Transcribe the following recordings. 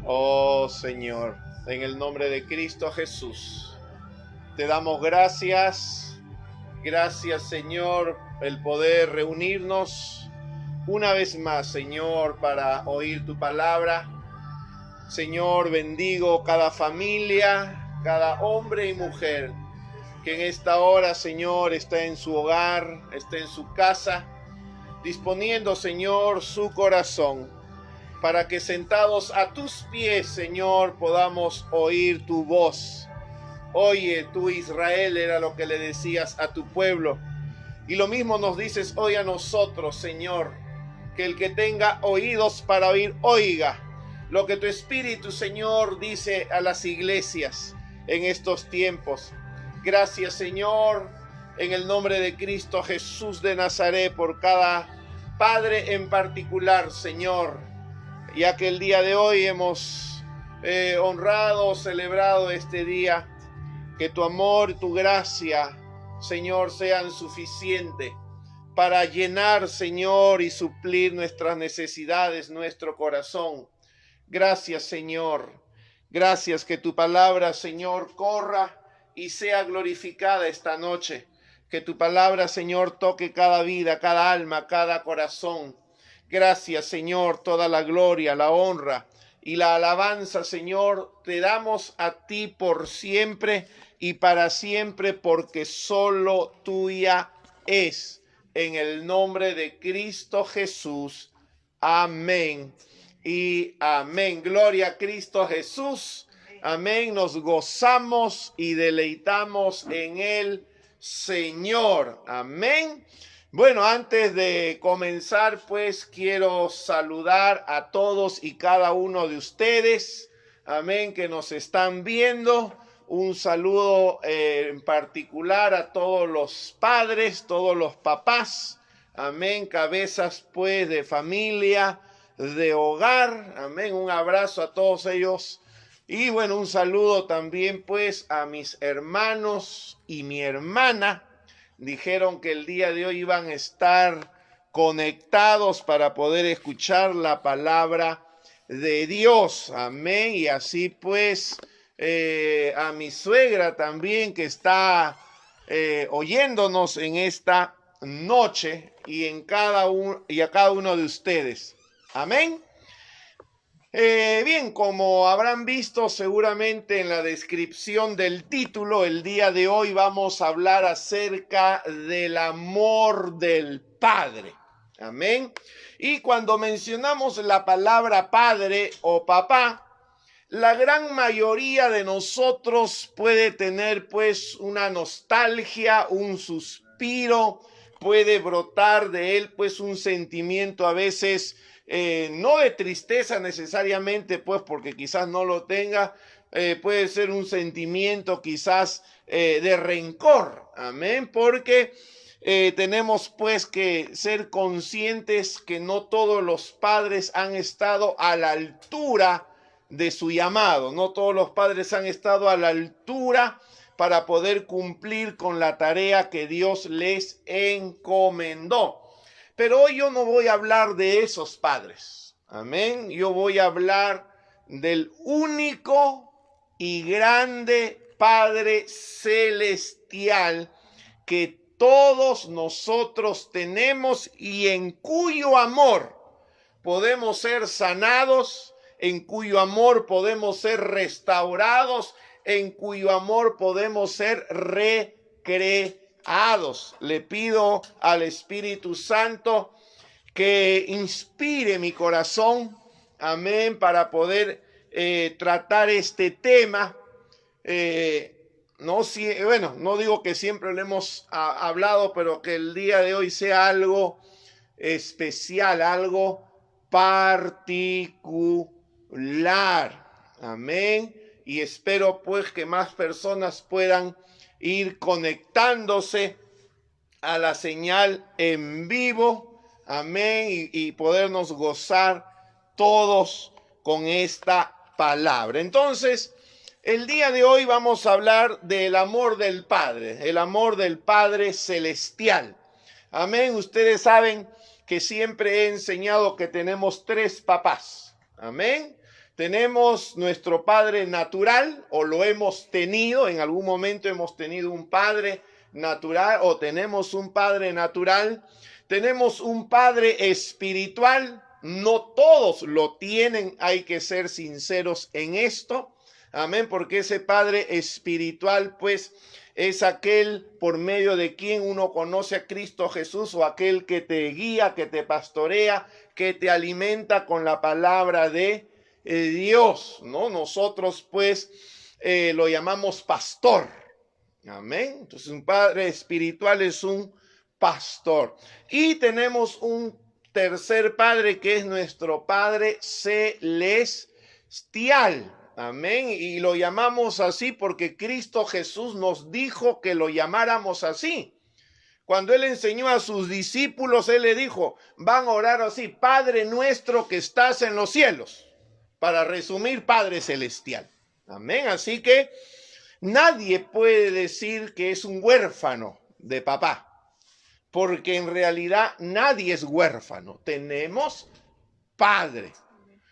Oh Señor, en el nombre de Cristo Jesús, te damos gracias. Gracias, Señor, el poder reunirnos una vez más, Señor, para oír tu palabra. Señor, bendigo cada familia, cada hombre y mujer que en esta hora, Señor, está en su hogar, está en su casa, disponiendo, Señor, su corazón, para que sentados a tus pies, Señor, podamos oír tu voz. Oye, tú Israel, era lo que le decías a tu pueblo. Y lo mismo nos dices hoy a nosotros, Señor, que el que tenga oídos para oír, oiga lo que tu Espíritu, Señor, dice a las iglesias en estos tiempos. Gracias, Señor, en el nombre de Cristo Jesús de Nazaret, por cada padre en particular, Señor, ya que el día de hoy hemos honrado, celebrado este día. Que tu amor, tu gracia, Señor, sean suficientes para llenar, Señor, y suplir nuestras necesidades, nuestro corazón. Gracias, Señor. Gracias que tu palabra, Señor, corra y sea glorificada esta noche. Que tu palabra, Señor, toque cada vida, cada alma, cada corazón. Gracias, Señor, toda la gloria, la honra y la alabanza, Señor, te damos a ti por siempre y para siempre, porque solo tuya es. En el nombre de Cristo Jesús. Amén y amén. Gloria a Cristo Jesús. Amén. Nos gozamos y deleitamos en el Señor. Amén. Bueno, antes de comenzar, pues quiero saludar a todos y cada uno de ustedes. Amén, que nos están viendo. Un saludo en particular a todos los padres, todos los papás. Amén, cabezas pues de familia, de hogar. Amén, un abrazo a todos ellos. Y bueno, un saludo también pues a mis hermanos y mi hermana. Dijeron que el día de hoy iban a estar conectados para poder escuchar la palabra de Dios. Amén. Y así pues a mi suegra también que está oyéndonos en esta noche y a cada uno de ustedes. Amén. Bien, como habrán visto seguramente en la descripción del título, el día de hoy vamos a hablar acerca del amor del Padre. Amén. Y cuando mencionamos la palabra padre o papá, la gran mayoría de nosotros puede tener pues una nostalgia, un suspiro, puede brotar de él pues un sentimiento a veces no de tristeza necesariamente, pues porque quizás no lo tenga, puede ser un sentimiento quizás de rencor, amén, porque tenemos pues que ser conscientes que no todos los padres han estado a la altura de su llamado, no todos los padres han estado a la altura para poder cumplir con la tarea que Dios les encomendó. Pero hoy yo no voy a hablar de esos padres. Amén. Yo voy a hablar del único y grande Padre celestial que todos nosotros tenemos y en cuyo amor podemos ser sanados, en cuyo amor podemos ser restaurados, en cuyo amor podemos ser recreados. Le pido al Espíritu Santo que inspire mi corazón, amén, para poder tratar este tema. No digo que siempre lo hemos hablado, pero que el día de hoy sea algo especial, algo particular, amén, y espero pues que más personas puedan ir conectándose a la señal en vivo, amén, y podernos gozar todos con esta palabra. Entonces, el día de hoy vamos a hablar del amor del Padre, el amor del Padre celestial. Amén, ustedes saben que siempre he enseñado que tenemos tres papás. Amén. Tenemos nuestro padre natural, o lo hemos tenido, en algún momento hemos tenido un padre natural, o tenemos un padre natural. Tenemos un padre espiritual, no todos lo tienen, hay que ser sinceros en esto. Amén, porque ese padre espiritual, pues, es aquel por medio de quien uno conoce a Cristo Jesús, o aquel que te guía, que te pastorea, que te alimenta con la palabra de Dios, ¿no? Nosotros, pues, lo llamamos pastor. Amén. Entonces, un padre espiritual es un pastor. Y tenemos un tercer padre, que es nuestro Padre celestial. Amén. Y lo llamamos así porque Cristo Jesús nos dijo que lo llamáramos así. Cuando él enseñó a sus discípulos, él le dijo, van a orar así: Padre nuestro que estás en los cielos. Para resumir, Padre celestial. Amén. Así que nadie puede decir que es un huérfano de papá, porque en realidad nadie es huérfano. Tenemos padre.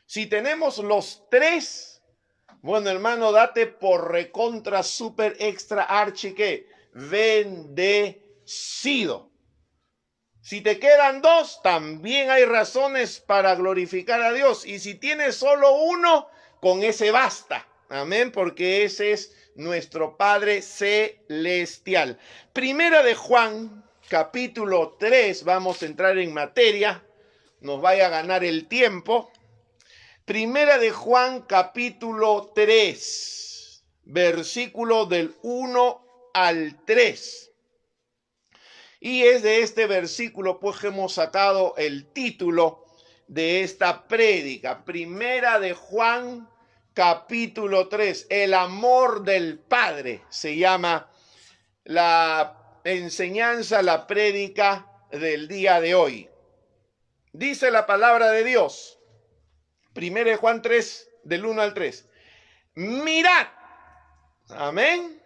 Si tenemos los tres, bueno, hermano, date por recontra super extra archi que bendecido. Si te quedan dos, también hay razones para glorificar a Dios. Y si tienes solo uno, con ese basta. Amén, porque ese es nuestro Padre celestial. Primera de Juan, capítulo 3, vamos a entrar en materia, nos vaya a ganar el tiempo. Primera de Juan, capítulo 3, versículo del 1 al 3. Y es de este versículo pues que hemos sacado el título de esta prédica. Primera de Juan, capítulo 3, el amor del Padre, se llama la enseñanza, la prédica del día de hoy. Dice la palabra de Dios, Primera de Juan 3, del 1 al 3. Mirad, amén,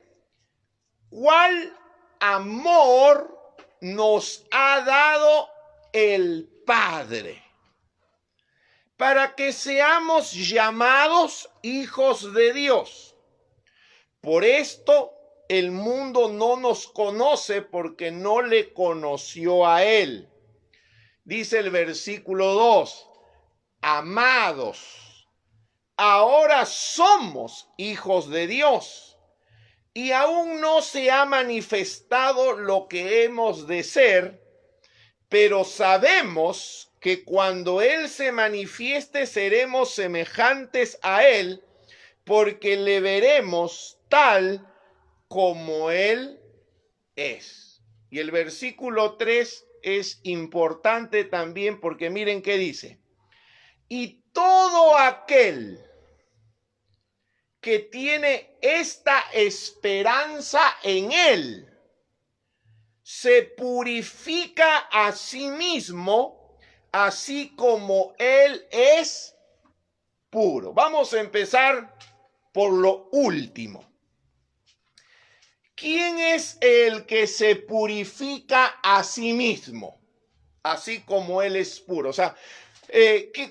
cuál amor nos ha dado el Padre, para que seamos llamados hijos de Dios. Por esto el mundo no nos conoce, porque no le conoció a Él. Dice el versículo 2, amados, ahora somos hijos de Dios, y aún no se ha manifestado lo que hemos de ser, pero sabemos que cuando Él se manifieste seremos semejantes a Él, porque le veremos tal como Él es. Y el versículo 3 es importante también, porque miren qué dice: y todo aquel que tiene esta esperanza en Él se purifica a sí mismo, así como Él es puro. Vamos a empezar por lo último. ¿Quién es el que se purifica a sí mismo, así como Él es puro? O sea,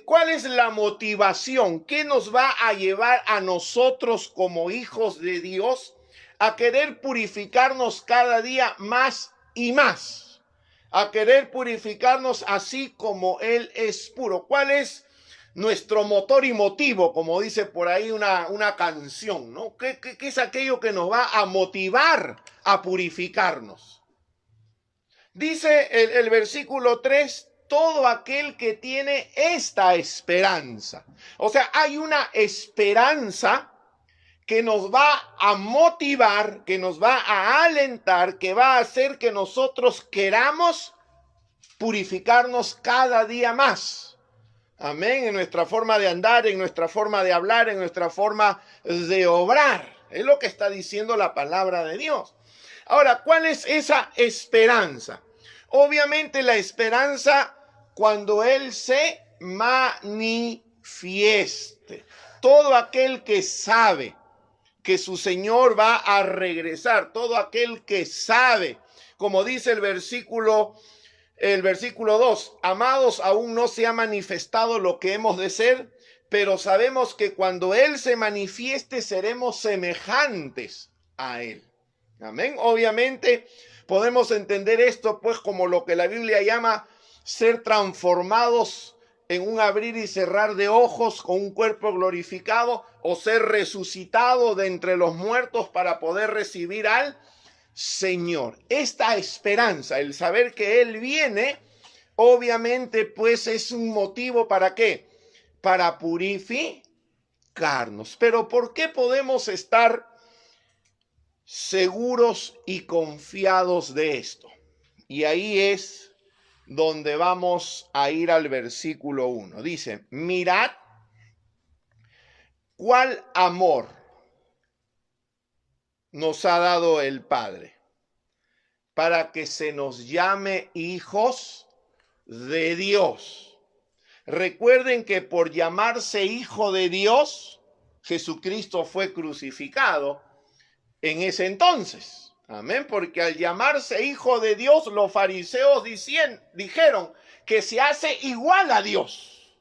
¿cuál es la motivación? ¿Qué nos va a llevar a nosotros como hijos de Dios a querer purificarnos cada día más y más? A querer purificarnos así como Él es puro. ¿Cuál es nuestro motor y motivo? Como dice por ahí una canción, ¿no? ¿Qué es aquello que nos va a motivar a purificarnos? Dice el versículo 3, todo aquel que tiene esta esperanza. O sea, hay una esperanza que nos va a motivar, que nos va a alentar, que va a hacer que nosotros queramos purificarnos cada día más. Amén, en nuestra forma de andar, en nuestra forma de hablar, en nuestra forma de obrar. Es lo que está diciendo la palabra de Dios. Ahora, ¿cuál es esa esperanza? Obviamente la esperanza cuando Él se manifieste. Todo aquel que sabe que su Señor va a regresar, todo aquel que sabe, como dice el versículo 2, amados, aún no se ha manifestado lo que hemos de ser, pero sabemos que cuando Él se manifieste seremos semejantes a Él. Amén. Obviamente podemos entender esto pues como lo que la Biblia llama ser transformados en un abrir y cerrar de ojos con un cuerpo glorificado, o ser resucitado de entre los muertos para poder recibir al Señor. Esta esperanza, el saber que Él viene, obviamente pues es un motivo ¿para qué? Para purificarnos. Pero ¿por qué podemos estar seguros y confiados de esto? Y ahí es donde vamos a ir al versículo 1. Dice, mirad cuál amor nos ha dado el Padre para que se nos llame hijos de Dios. Recuerden que por llamarse hijo de Dios, Jesucristo fue crucificado en ese entonces. Amén, porque al llamarse hijo de Dios, los fariseos dijeron que se hace igual a Dios,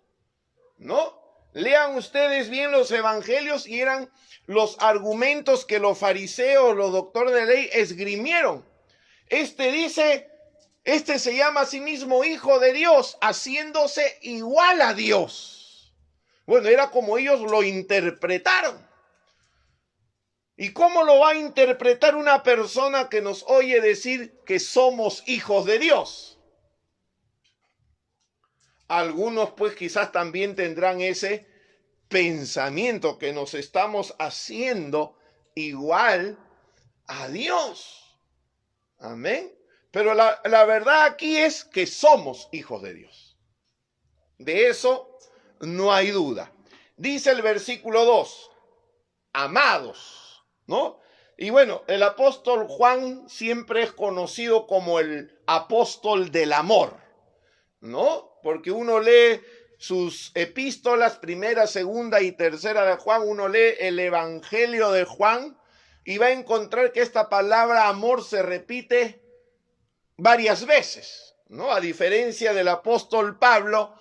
¿no? Lean ustedes bien los evangelios y eran los argumentos que los fariseos, los doctores de ley, esgrimieron. Este se llama a sí mismo hijo de Dios, haciéndose igual a Dios. Bueno, era como ellos lo interpretaron. ¿Y cómo lo va a interpretar una persona que nos oye decir que somos hijos de Dios? Algunos pues quizás también tendrán ese pensamiento que nos estamos haciendo igual a Dios. Amén. Pero la verdad aquí es que somos hijos de Dios. De eso no hay duda. Dice el versículo 2, amados, ¿no? Y bueno, el apóstol Juan siempre es conocido como el apóstol del amor, ¿no? Porque uno lee sus epístolas, primera, segunda y tercera de Juan, uno lee el evangelio de Juan y va a encontrar que esta palabra amor se repite varias veces, ¿no? A diferencia del apóstol Pablo,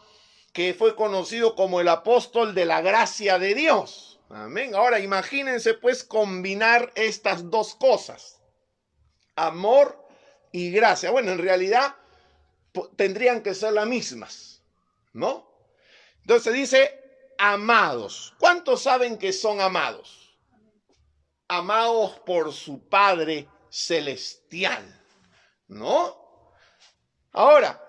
que fue conocido como el apóstol de la gracia de Dios. Amén. Ahora imagínense pues combinar estas dos cosas, amor y gracia. Bueno, en realidad tendrían que ser las mismas, ¿no? Entonces dice amados. ¿Cuántos saben que son amados? Amados por su Padre celestial, ¿no? Ahora,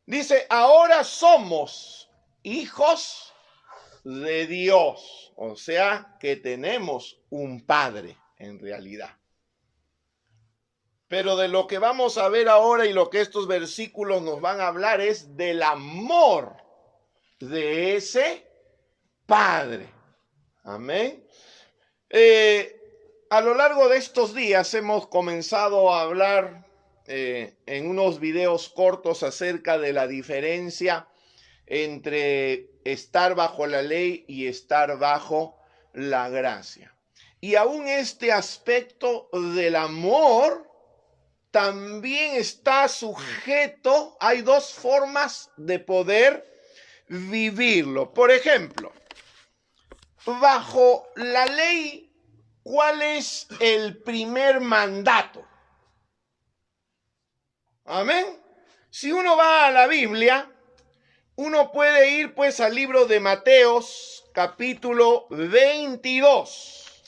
dice, ahora somos hijos de Dios. O sea que tenemos un Padre en realidad. Pero de lo que vamos a ver ahora y lo que estos versículos nos van a hablar es del amor de ese Padre. Amén. A lo largo de estos días hemos comenzado a hablar en unos videos cortos acerca de la diferencia entre estar bajo la ley y estar bajo la gracia. Y aún este aspecto del amor también está sujeto, hay dos formas de poder vivirlo. Por ejemplo, bajo la ley, ¿cuál es el primer mandato? Amén. Si uno va a la Biblia, uno puede ir pues al libro de Mateos, capítulo 22.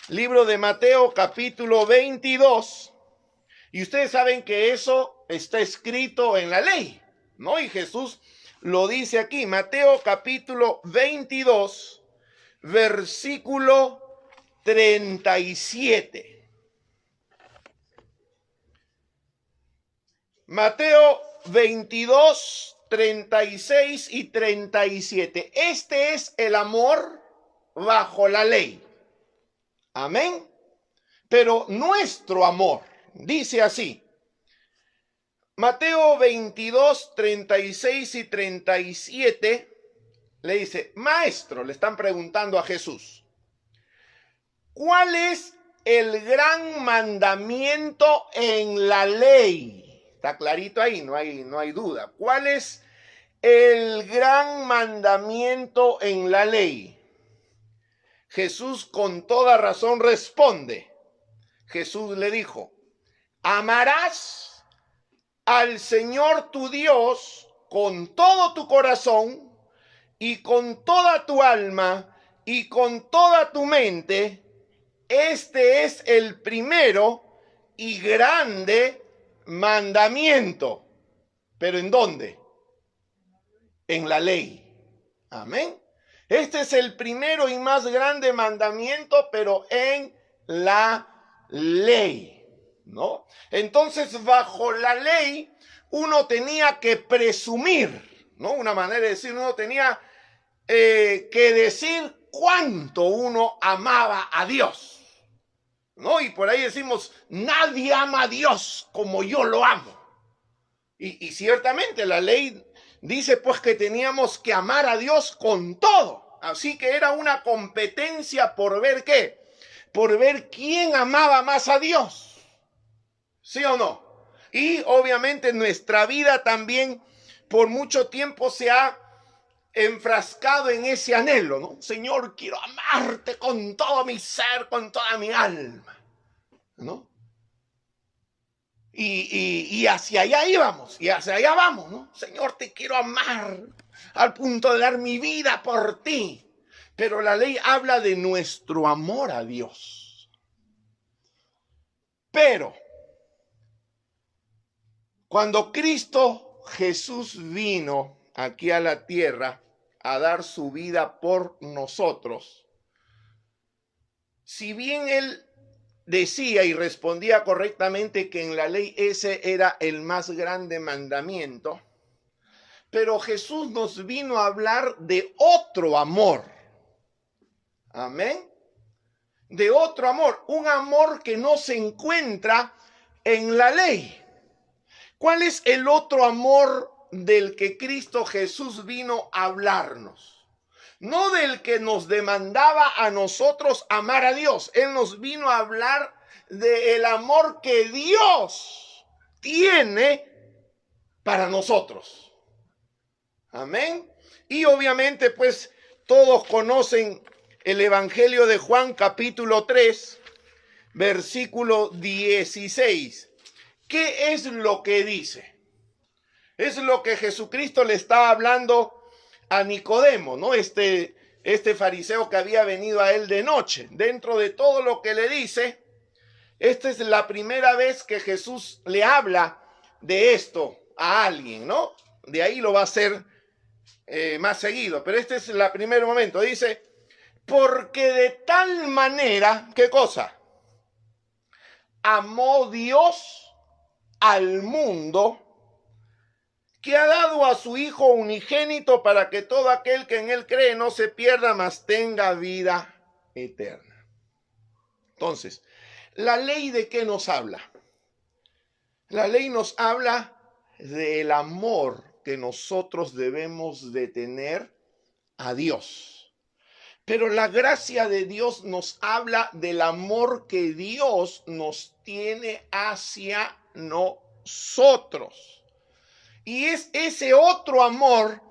Libro de Mateo, capítulo 22. Y ustedes saben que eso está escrito en la ley, ¿no? Y Jesús lo dice aquí, Mateo, capítulo 22, versículo 37. Mateo 22, 36 y 37. Este es el amor bajo la ley. Amén. Pero nuestro amor, dice así. Mateo 22, 36 y 37 le dice, maestro, le están preguntando a Jesús, ¿cuál es el gran mandamiento en la ley? Está clarito ahí, no hay duda. ¿Cuál es el gran mandamiento en la ley? Jesús con toda razón responde. Jesús le dijo, amarás al Señor tu Dios con todo tu corazón y con toda tu alma y con toda tu mente. Este es el primero y grande mandamiento. ¿Pero en dónde? En la ley. Amén. Este es el primero y más grande mandamiento, pero en la ley, ¿no? Entonces, bajo la ley, uno tenía que presumir, ¿no? Una manera de decir, uno tenía que decir cuánto uno amaba a Dios, ¿no? Y por ahí decimos, nadie ama a Dios como yo lo amo. Y ciertamente la ley dice pues que teníamos que amar a Dios con todo. Así que era una competencia por ver qué, por ver quién amaba más a Dios. ¿Sí o no? Y obviamente nuestra vida también por mucho tiempo se ha enfrascado en ese anhelo, ¿no? Señor, quiero amarte con todo mi ser, con toda mi alma, ¿no? Y hacia allá íbamos, y hacia allá vamos, ¿no? Señor, te quiero amar al punto de dar mi vida por ti. Pero la ley habla de nuestro amor a Dios. Pero cuando Cristo Jesús vino aquí a la tierra a dar su vida por nosotros, si bien Él decía y respondía correctamente que en la ley ese era el más grande mandamiento, pero Jesús nos vino a hablar de otro amor. Amén. De otro amor, un amor que no se encuentra en la ley. ¿Cuál es el otro amor del que Cristo Jesús vino a hablarnos? No del que nos demandaba a nosotros amar a Dios. Él nos vino a hablar del amor que Dios tiene para nosotros. Amén. Y obviamente pues todos conocen el Evangelio de Juan capítulo 3, versículo 16. ¿Qué es lo que dice? Es lo que Jesucristo le estaba hablando a Nicodemo, ¿no? Este fariseo que había venido a él de noche. Dentro de todo lo que le dice, esta es la primera vez que Jesús le habla de esto a alguien, ¿no? De ahí lo va a hacer más seguido, pero este es el primer momento. Dice, porque de tal manera, ¿qué cosa? Amó Dios al mundo, que ha dado a su Hijo unigénito para que todo aquel que en él cree no se pierda, mas tenga vida eterna. Entonces, ¿la ley de qué nos habla? La ley nos habla del amor que nosotros debemos de tener a Dios. Pero la gracia de Dios nos habla del amor que Dios nos tiene hacia nosotros. Y es ese otro amor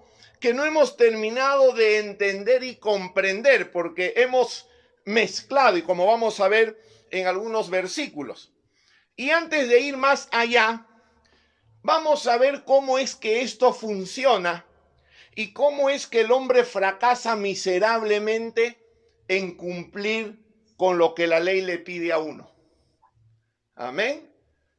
que no hemos terminado de entender y comprender, porque hemos mezclado, y como vamos a ver en algunos versículos. Y antes de ir más allá, vamos a ver cómo es que esto funciona y cómo es que el hombre fracasa miserablemente en cumplir con lo que la ley le pide a uno. Amén.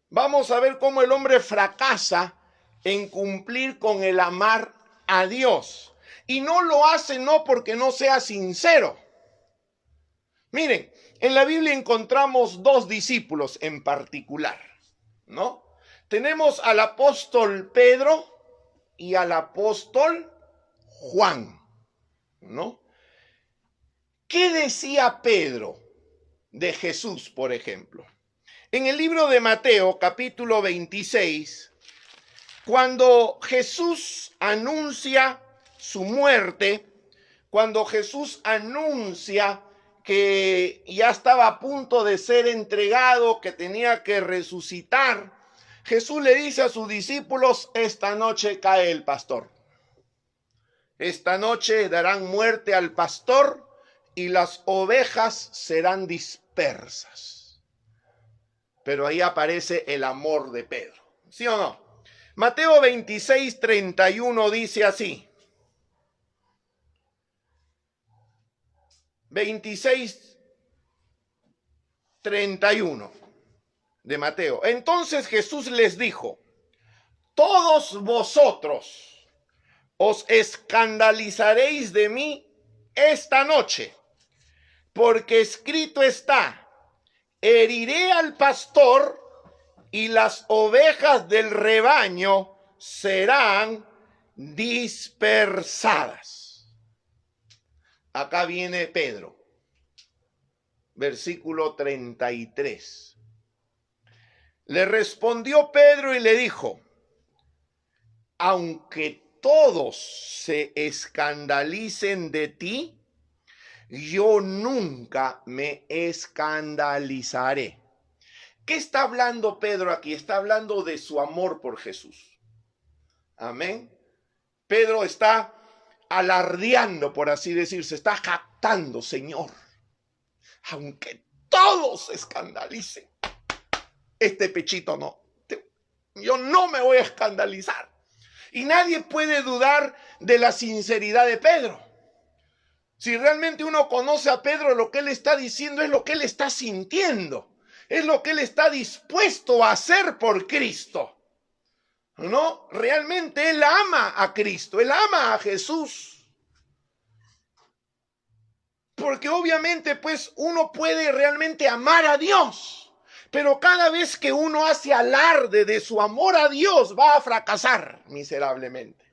Vamos a ver cómo el hombre fracasa en cumplir con el amar a Dios. Y no lo hace no porque no sea sincero. Miren, en la Biblia encontramos dos discípulos en particular, ¿no? Tenemos al apóstol Pedro y al apóstol Juan, ¿no? ¿Qué decía Pedro de Jesús, por ejemplo? En el libro de Mateo, capítulo 26, cuando Jesús anuncia su muerte, cuando Jesús anuncia que ya estaba a punto de ser entregado, que tenía que resucitar, Jesús le dice a sus discípulos, esta noche cae el pastor. Esta noche darán muerte al pastor y las ovejas serán dispersas. Pero ahí aparece el amor de Pedro. ¿Sí o no? Mateo 26:31 dice así. 26:31 de Mateo. Entonces Jesús les dijo: todos vosotros os escandalizaréis de mí esta noche, porque escrito está: heriré al pastor y las ovejas del rebaño serán dispersadas. Acá viene Pedro, versículo 33. Le respondió Pedro y le dijo: aunque todos se escandalicen de ti, yo nunca me escandalizaré. ¿Qué está hablando Pedro aquí? Está hablando de su amor por Jesús. Amén. Pedro está alardeando, por así decir, se está jactando: Señor, aunque todos se escandalicen, este pechito no. Yo no me voy a escandalizar. Y nadie puede dudar de la sinceridad de Pedro. Si realmente uno conoce a Pedro, lo que él está diciendo es lo que él está sintiendo. Es lo que él está dispuesto a hacer por Cristo. ¿No? Realmente él ama a Cristo, él ama a Jesús. Porque obviamente pues uno puede realmente amar a Dios, pero cada vez que uno hace alarde de su amor a Dios va a fracasar miserablemente.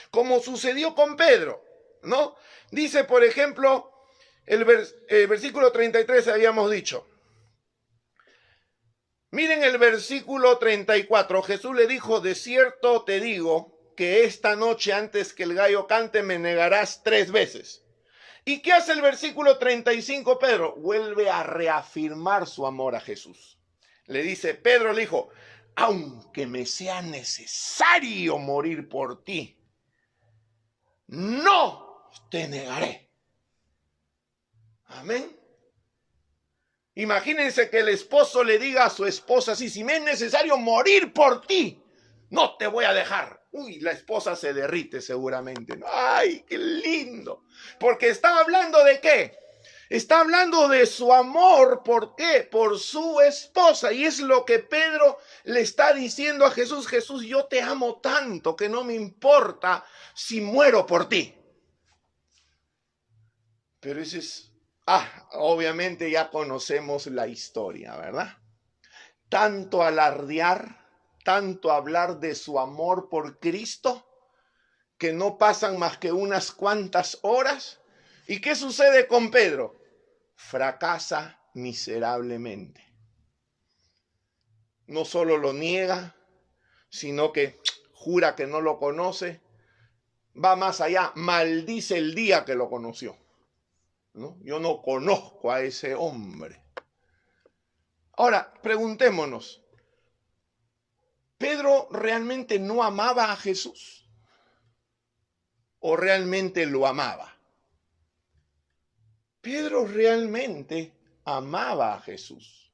Como sucedió con Pedro, ¿no? Dice, por ejemplo, el versículo 33 habíamos dicho. Miren el versículo 34. Jesús le dijo: de cierto te digo que esta noche antes que el gallo cante me negarás 3 veces. ¿Y qué hace el versículo 35 Pedro? Vuelve a reafirmar su amor a Jesús. Le dice, Pedro le dijo: aunque me sea necesario morir por ti, no te negaré. Amén. Imagínense que el esposo le diga a su esposa así: si me es necesario morir por ti, no te voy a dejar. Uy, la esposa se derrite seguramente. ¡Ay, qué lindo! Porque está hablando de ¿qué? Está hablando de su amor. ¿Por qué? Por su esposa. Y es lo que Pedro le está diciendo a Jesús: Jesús, yo te amo tanto que no me importa si muero por ti. Pero ese es... obviamente ya conocemos la historia, ¿verdad? Tanto alardear, tanto hablar de su amor por Cristo, que no pasan más que unas cuantas horas. ¿Y qué sucede con Pedro? Fracasa miserablemente. No solo lo niega, sino que jura que no lo conoce. Va más allá, maldice el día que lo conoció. ¿No? Yo no conozco a ese hombre. Ahora, preguntémonos, ¿Pedro realmente no amaba a Jesús? ¿O realmente lo amaba? Pedro realmente amaba a Jesús.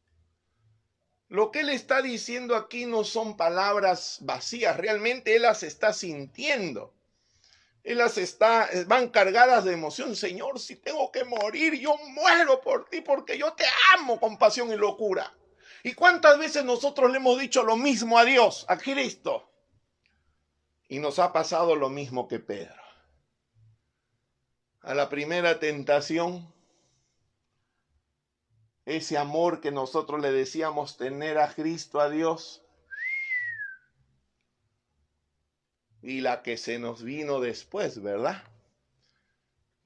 Lo que él está diciendo aquí no son palabras vacías, realmente él las está sintiendo. Van cargadas de emoción. Señor, si tengo que morir, yo muero por ti porque yo te amo con pasión y locura. ¿Y cuántas veces nosotros le hemos dicho lo mismo a Dios, a Cristo? Y nos ha pasado lo mismo que Pedro. A la primera tentación, ese amor que nosotros le decíamos tener a Cristo, a Dios, y la que se nos vino después, ¿verdad?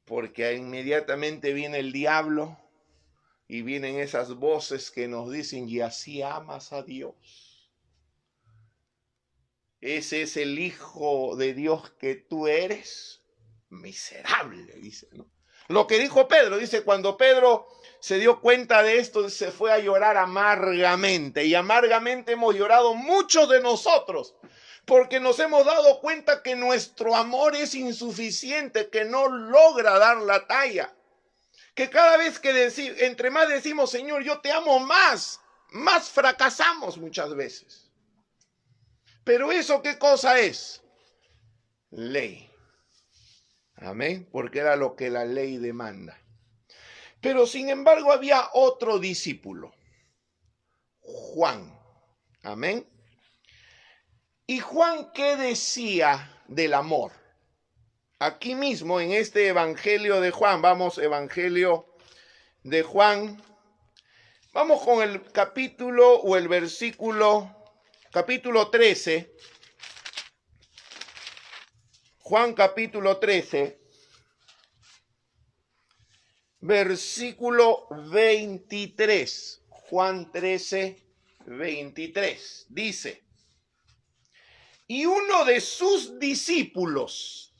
Porque inmediatamente viene el diablo y vienen esas voces que nos dicen: y así amas a Dios. Ese es el Hijo de Dios que tú eres. Miserable, dice, ¿no? Lo que dijo Pedro, dice, cuando Pedro se dio cuenta de esto, se fue a llorar amargamente. Y amargamente hemos llorado muchos de nosotros porque nos hemos dado cuenta que nuestro amor es insuficiente, que no logra dar la talla. Que cada vez que entre más decimos, Señor, yo te amo más fracasamos muchas veces. Pero eso, ¿qué cosa es? Ley. Amén, porque era lo que la ley demanda. Pero sin embargo había otro discípulo, Juan. Amén. ¿Y Juan qué decía del amor? Aquí mismo en este Evangelio de Juan, vamos, Evangelio de Juan, vamos con el capítulo o el versículo, capítulo 13, Juan capítulo 13, versículo 23, Juan 13, 23, dice: y uno de sus discípulos,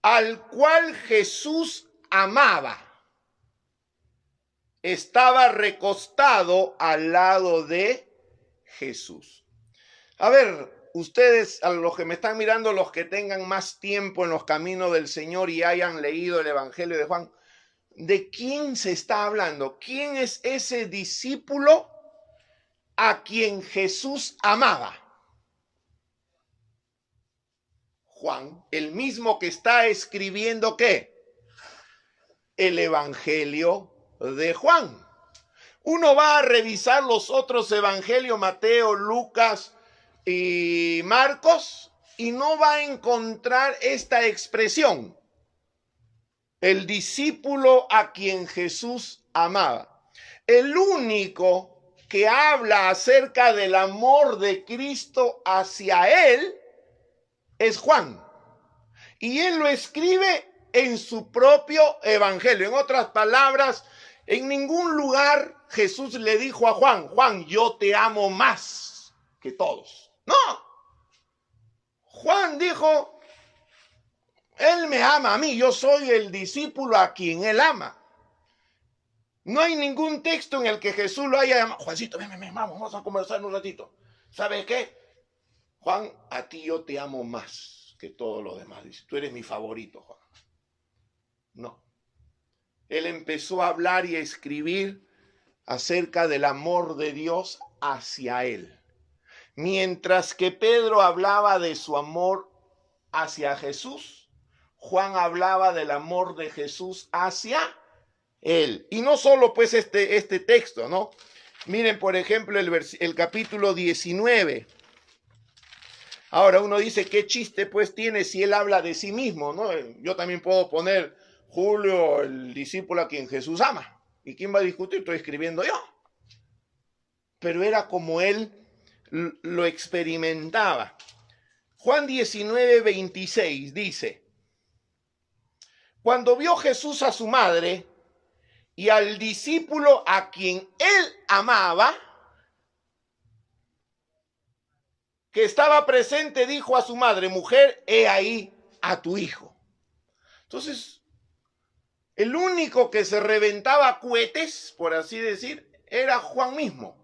al cual Jesús amaba, estaba recostado al lado de Jesús. A ver, ustedes, a los que me están mirando, los que tengan más tiempo en los caminos del Señor y hayan leído el Evangelio de Juan, ¿de quién se está hablando? ¿Quién es ese discípulo a quien Jesús amaba? Juan, el mismo que está escribiendo ¿qué? El Evangelio de Juan. Uno va a revisar los otros evangelios, Mateo, Lucas y Marcos, y no va a encontrar esta expresión, el discípulo a quien Jesús amaba. El único que habla acerca del amor de Cristo hacia él es Juan, y él lo escribe en su propio evangelio. En otras palabras, en ningún lugar Jesús le dijo a Juan: Juan, yo te amo más que todos. No, Juan dijo: él me ama a mí, yo soy el discípulo a quien él ama. No hay ningún texto en el que Jesús lo haya llamado: Juancito, ven, vamos a conversar un ratito. ¿Sabes qué? Juan, a ti yo te amo más que todos los demás. Dice, tú eres mi favorito, Juan. No. Él empezó a hablar y a escribir acerca del amor de Dios hacia él. Mientras que Pedro hablaba de su amor hacia Jesús, Juan hablaba del amor de Jesús hacia él. Y no solo pues este texto, ¿no? Miren, por ejemplo, el capítulo 19. Ahora uno dice, ¿qué chiste pues tiene si él habla de sí mismo, ¿no? Yo también puedo poner Julio, el discípulo a quien Jesús ama. ¿Y quién va a discutir? Estoy escribiendo yo. Pero era como él lo experimentaba. Juan 19, 26 dice: cuando vio Jesús a su madre y al discípulo a quien él amaba, que estaba presente, dijo a su madre: mujer, he ahí a tu hijo. Entonces, el único que se reventaba cohetes, por así decir, era Juan mismo.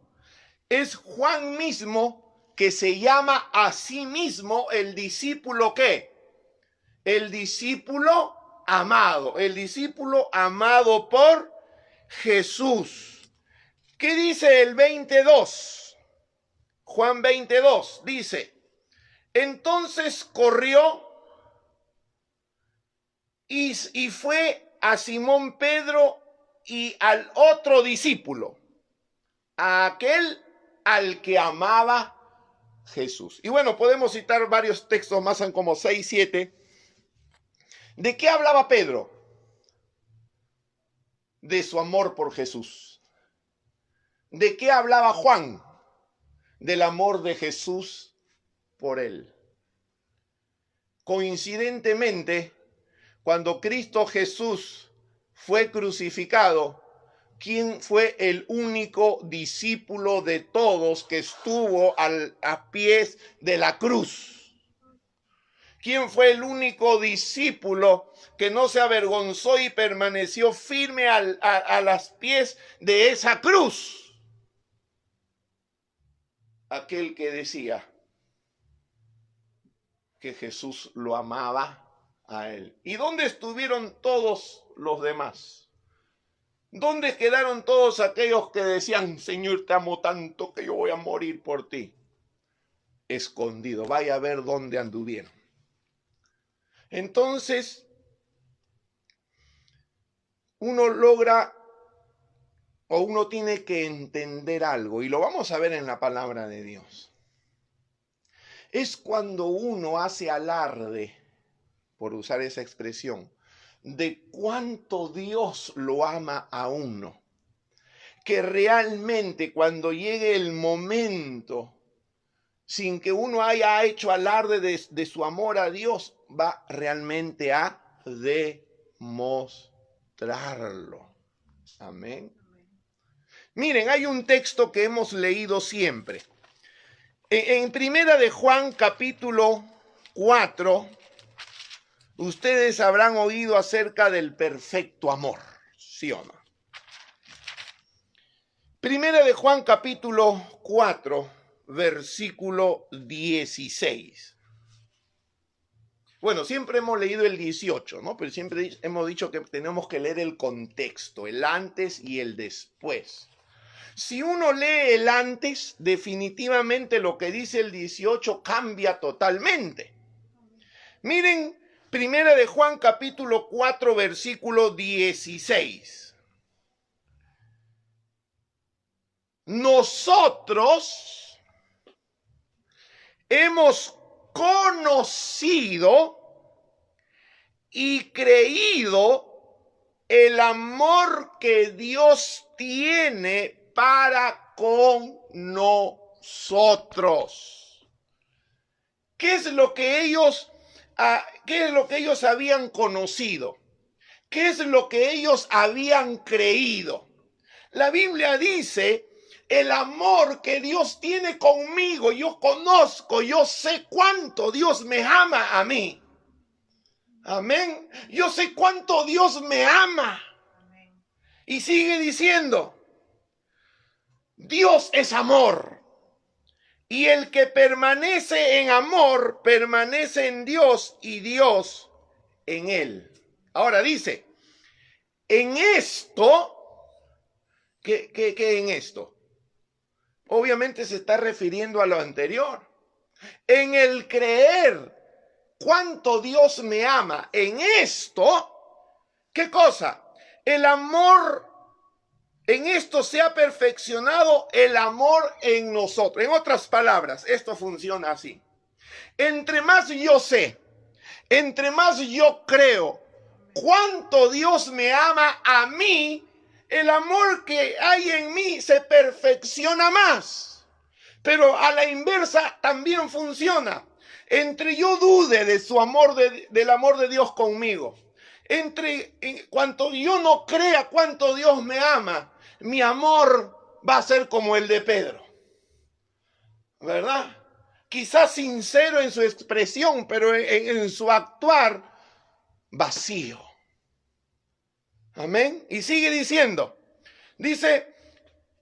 Es Juan mismo que se llama a sí mismo el discípulo ¿qué? El discípulo amado. El discípulo amado por Jesús. ¿Qué dice el 22? Juan 22 dice: entonces corrió y fue a Simón Pedro y al otro discípulo, a aquel al que amaba Jesús. Y bueno, podemos citar varios textos más, son como 6, 7. ¿De qué hablaba Pedro? De su amor por Jesús. ¿De qué hablaba Juan? Del amor de Jesús por él. Coincidentemente, cuando Cristo Jesús fue crucificado, ¿quién fue el único discípulo de todos que estuvo a pies de la cruz? ¿Quién fue el único discípulo que no se avergonzó y permaneció firme a los pies de esa cruz? Aquel que decía: que Jesús lo amaba a él. ¿Y dónde estuvieron todos los demás? ¿Dónde quedaron todos aquellos que decían, Señor, te amo tanto que yo voy a morir por ti? Escondido, vaya a ver dónde anduvieron. Entonces, uno logra o uno tiene que entender algo, y lo vamos a ver en la palabra de Dios. Es cuando uno hace alarde, por usar esa expresión, de cuánto Dios lo ama a uno, que realmente cuando llegue el momento, sin que uno haya hecho alarde de su amor a Dios, va realmente a demostrarlo. Amén. Miren, hay un texto que hemos leído siempre. En Primera de Juan, capítulo 4, ustedes habrán oído acerca del perfecto amor, ¿sí o no? Primera de Juan, capítulo 4, versículo 16. Bueno, siempre hemos leído el 18, ¿no? Pero siempre hemos dicho que tenemos que leer el contexto, el antes y el después. Si uno lee el antes, definitivamente lo que dice el 18 cambia totalmente. Miren, Primera de Juan, capítulo 4, versículo 16. Nosotros hemos conocido y creído el amor que Dios tiene para con nosotros. ¿Qué es lo que ellos habían conocido? ¿Qué es lo que ellos habían creído? La Biblia dice, el amor que Dios tiene conmigo, yo conozco, yo sé cuánto Dios me ama a mí. Amén. Yo sé cuánto Dios me ama. Amén. Y sigue diciendo, Dios es amor. Y el que permanece en amor, permanece en Dios y Dios en él. Ahora dice, en esto, ¿qué en esto? Obviamente se está refiriendo a lo anterior. En el creer cuánto Dios me ama, en esto, ¿qué cosa? El amor, en esto se ha perfeccionado el amor en nosotros. En otras palabras, esto funciona así. Entre más yo sé, entre más yo creo cuánto Dios me ama a mí, el amor que hay en mí se perfecciona más. Pero a la inversa también funciona. Entre yo dude de su amor, del amor de Dios conmigo, entre cuanto yo no crea cuánto Dios me ama, mi amor va a ser como el de Pedro, ¿verdad? Quizás sincero en su expresión, pero en su actuar vacío. Amén. Y sigue diciendo, dice,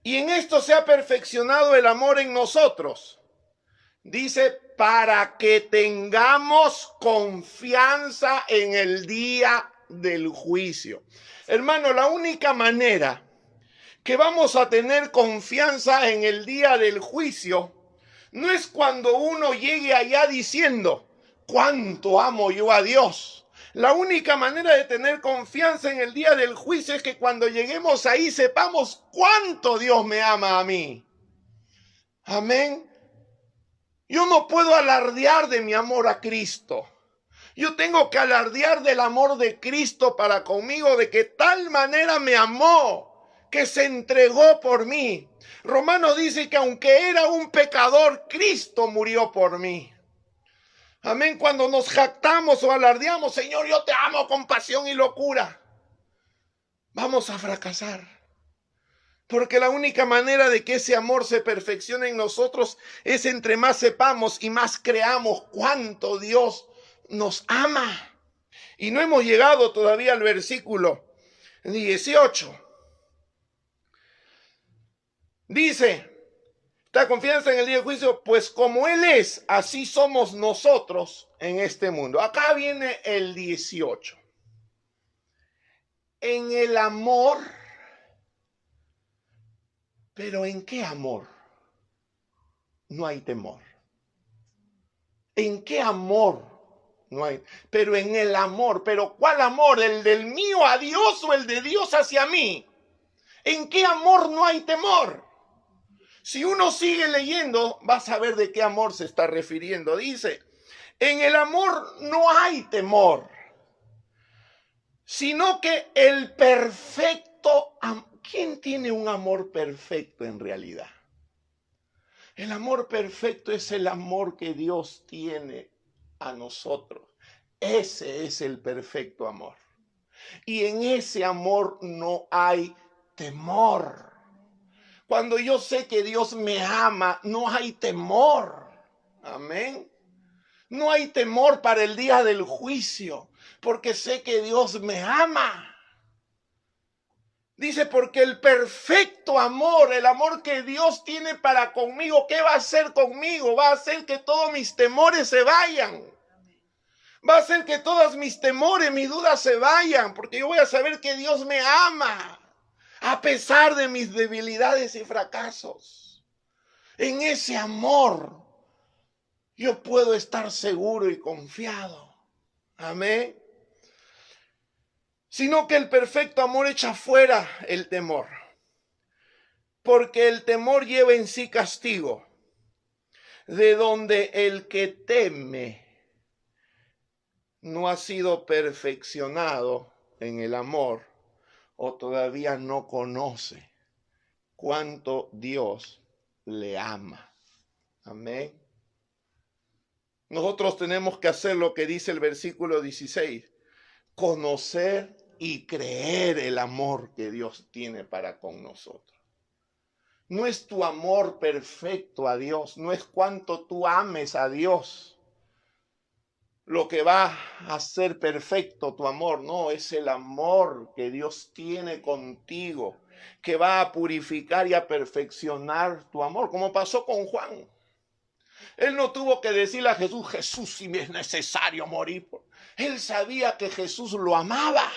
y en esto se ha perfeccionado el amor en nosotros. Dice, para que tengamos confianza en el día del juicio. Hermano, la única manera que vamos a tener confianza en el día del juicio no es cuando uno llegue allá diciendo, cuánto amo yo a Dios. La única manera de tener confianza en el día del juicio es que cuando lleguemos ahí sepamos cuánto Dios me ama a mí. Amén. Yo no puedo alardear de mi amor a Cristo. Yo tengo que alardear del amor de Cristo para conmigo, de que tal manera me amó, que se entregó por mí. Romanos dice que aunque era un pecador, Cristo murió por mí. Amén. Cuando nos jactamos o alardeamos, Señor, yo te amo con pasión y locura, vamos a fracasar. Porque la única manera de que ese amor se perfeccione en nosotros es entre más sepamos y más creamos cuánto Dios nos ama. Y no hemos llegado todavía al versículo 18. Dice, La confianza en el día del juicio, pues como Él es, así somos nosotros en este mundo. Acá viene el 18. En el amor, pero ¿en qué amor? No hay temor. ¿En qué amor? No hay. Pero en el amor, ¿pero cuál amor? ¿El del mío a Dios o el de Dios hacia mí? ¿En qué amor no hay temor? Si uno sigue leyendo, vas a ver de qué amor se está refiriendo. Dice, en el amor no hay temor, sino que el perfecto amor. ¿Quién tiene un amor perfecto en realidad? El amor perfecto es el amor que Dios tiene a nosotros. Ese es el perfecto amor. Y en ese amor no hay temor. Cuando yo sé que Dios me ama, no hay temor. Amén. No hay temor para el día del juicio, porque sé que Dios me ama. Dice, porque el perfecto amor, el amor que Dios tiene para conmigo, ¿qué va a hacer conmigo? Va a hacer que todos mis temores se vayan. Va a hacer que todos mis temores, mis dudas se vayan, porque yo voy a saber que Dios me ama, a pesar de mis debilidades y fracasos. En ese amor, yo puedo estar seguro y confiado. Amén. Sino que el perfecto amor echa fuera el temor, porque el temor lleva en sí castigo, de donde el que teme no ha sido perfeccionado en el amor o todavía no conoce cuánto Dios le ama. Amén. Nosotros tenemos que hacer lo que dice el versículo 16, conocer y creer el amor que Dios tiene para con nosotros. No es tu amor perfecto a Dios, no es cuánto tú ames a Dios lo que va a hacer perfecto tu amor, no, es el amor que Dios tiene contigo, que va a purificar y a perfeccionar tu amor, como pasó con Juan. Él no tuvo que decirle a Jesús, Jesús, si me es necesario morir. Él sabía que Jesús lo amaba.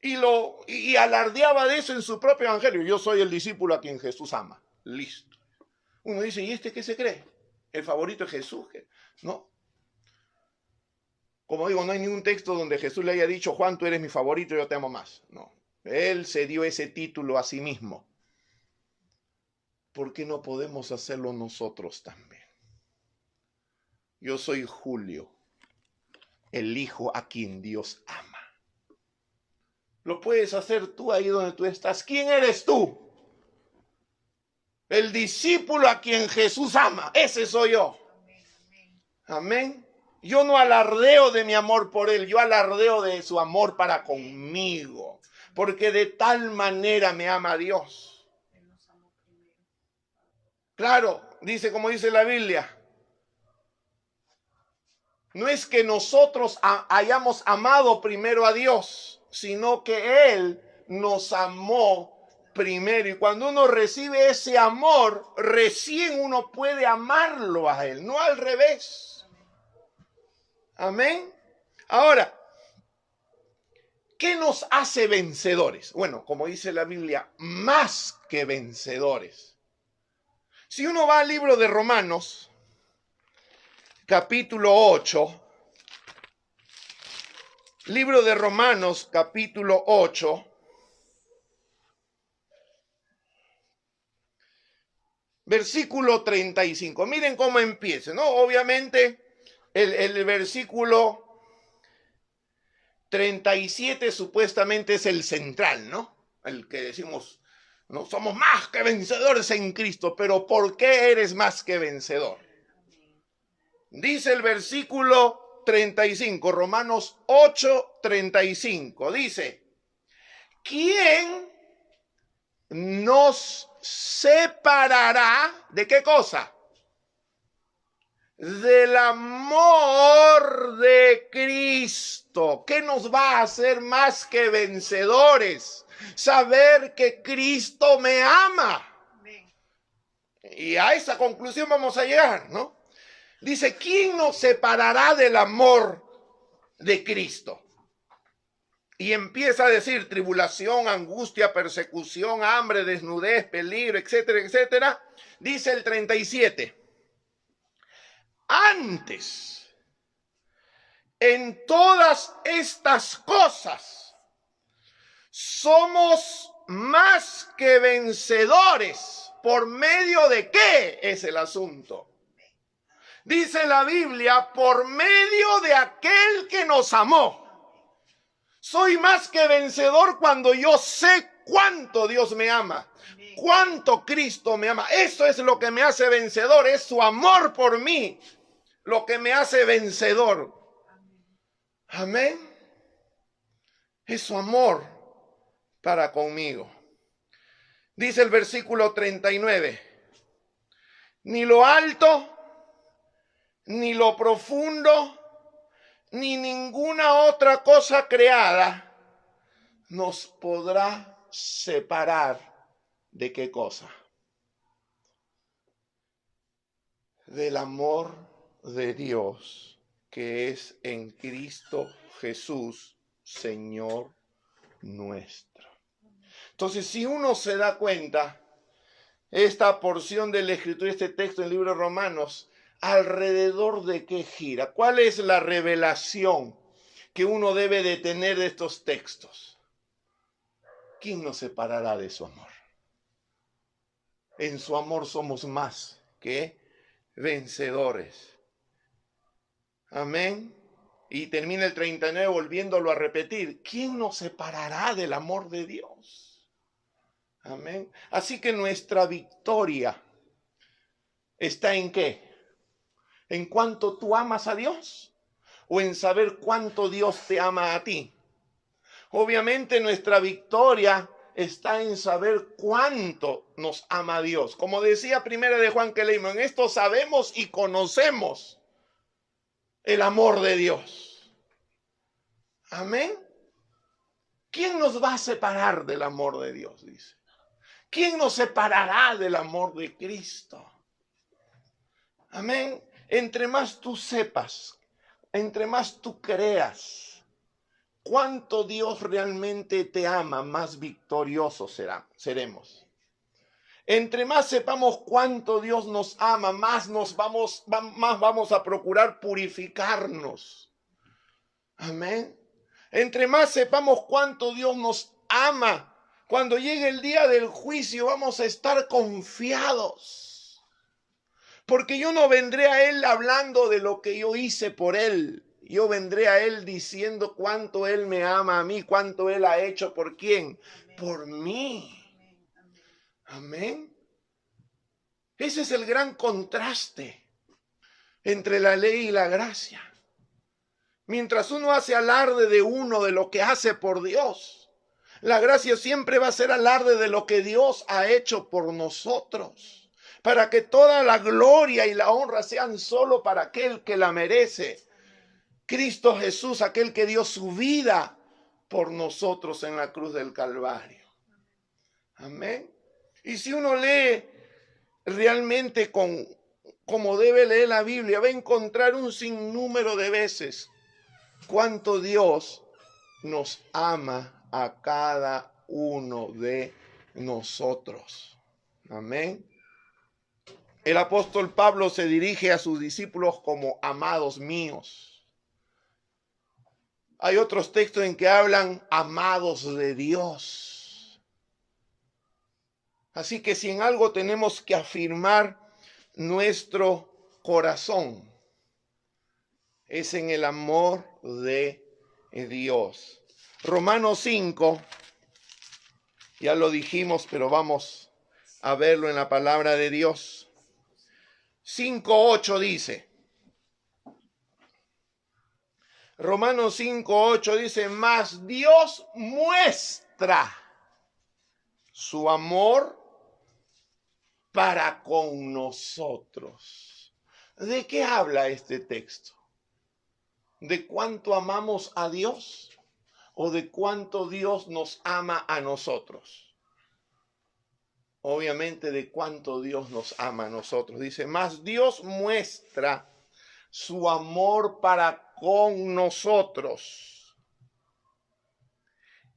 Y alardeaba de eso en su propio evangelio. Yo soy el discípulo a quien Jesús ama. Listo. Uno dice, ¿y este qué se cree? ¿El favorito es Jesús? No. Como digo, no hay ningún texto donde Jesús le haya dicho, Juan, tú eres mi favorito, yo te amo más. No. Él se dio ese título a sí mismo. ¿Por qué no podemos hacerlo nosotros también? Yo soy Julio, el hijo a quien Dios ama. Lo puedes hacer tú ahí donde tú estás. ¿Quién eres tú? El discípulo a quien Jesús ama. Ese soy yo. Amén. Yo no alardeo de mi amor por Él. Yo alardeo de su amor para conmigo. Porque de tal manera me ama Dios. Claro, dice como dice la Biblia. No es que nosotros hayamos amado primero a Dios, sino que Él nos amó primero. Y cuando uno recibe ese amor, recién uno puede amarlo a Él, no al revés. Amén. Ahora, ¿qué nos hace vencedores? Bueno, como dice la Biblia, más que vencedores. Si uno va al libro de Romanos, capítulo 8, libro de Romanos, capítulo 8, versículo 35. Miren cómo empieza, ¿no? Obviamente, el versículo 37 supuestamente es el central, ¿no? El que decimos, no somos más que vencedores en Cristo, pero ¿por qué eres más que vencedor? Dice el versículo 35, Romanos 8, 35, dice, ¿quién nos separará de qué cosa? Del amor de Cristo. ¿Qué nos va a hacer más que vencedores? Saber que Cristo me ama. Y a esa conclusión vamos a llegar, ¿no? Dice, ¿quién nos separará del amor de Cristo? Y empieza a decir tribulación, angustia, persecución, hambre, desnudez, peligro, etcétera, etcétera. Dice el 37. Antes, en todas estas cosas, somos más que vencedores. ¿Por medio de qué es el asunto? Dice la Biblia, por medio de aquel que nos amó. Soy más que vencedor cuando yo sé cuánto Dios me ama, cuánto Cristo me ama. Eso es lo que me hace vencedor, es su amor por mí, lo que me hace vencedor. Amén. Es su amor para conmigo. Dice el versículo 39, ni lo alto, ni lo profundo, ni ninguna otra cosa creada nos podrá separar ¿de qué cosa? Del amor de Dios que es en Cristo Jesús, Señor nuestro. Entonces, si uno se da cuenta, esta porción de la Escritura, este texto del libro de Romanos, ¿alrededor de qué gira? ¿Cuál es la revelación que uno debe de tener de estos textos? ¿Quién nos separará de su amor? En su amor somos más que vencedores. Amén. Y termina el 39 volviéndolo a repetir. ¿Quién nos separará del amor de Dios? Amén. Así que nuestra victoria está ¿en qué? ¿En cuánto tú amas a Dios? ¿O en saber cuánto Dios te ama a ti? Obviamente nuestra victoria está en saber cuánto nos ama Dios. Como decía primera de Juan que leímos, en esto sabemos y conocemos el amor de Dios. Amén. ¿Quién nos va a separar del amor de Dios? Dice. ¿Quién nos separará del amor de Cristo? Amén. Entre más tú sepas, entre más tú creas cuánto Dios realmente te ama, más victoriosos seremos. Entre más sepamos cuánto Dios nos ama, más vamos a procurar purificarnos. Amén. Entre más sepamos cuánto Dios nos ama, cuando llegue el día del juicio vamos a estar confiados. Porque yo no vendré a Él hablando de lo que yo hice por Él. Yo vendré a Él diciendo cuánto Él me ama a mí, cuánto Él ha hecho por quién. Amén. Por mí. Amén. Ese es el gran contraste entre la ley y la gracia. Mientras uno hace alarde de uno, de lo que hace por Dios, la gracia siempre va a ser alarde de lo que Dios ha hecho por nosotros, para que toda la gloria y la honra sean solo para aquel que la merece. Cristo Jesús, aquel que dio su vida por nosotros en la cruz del Calvario. Amén. Y si uno lee realmente como debe leer la Biblia, va a encontrar un sinnúmero de veces cuánto Dios nos ama a cada uno de nosotros. Amén. El apóstol Pablo se dirige a sus discípulos como amados míos. Hay otros textos en que hablan amados de Dios. Así que si en algo tenemos que afirmar nuestro corazón, es en el amor de Dios. Romanos 5, ya lo dijimos, pero vamos a verlo en la palabra de Dios. 5:8 dice. Romanos 5:8 dice, mas Dios muestra su amor para con nosotros. ¿De qué habla este texto? ¿De cuánto amamos a Dios o de cuánto Dios nos ama a nosotros? obviamente, de cuánto Dios nos ama a nosotros. Dice, mas Dios muestra su amor para con nosotros,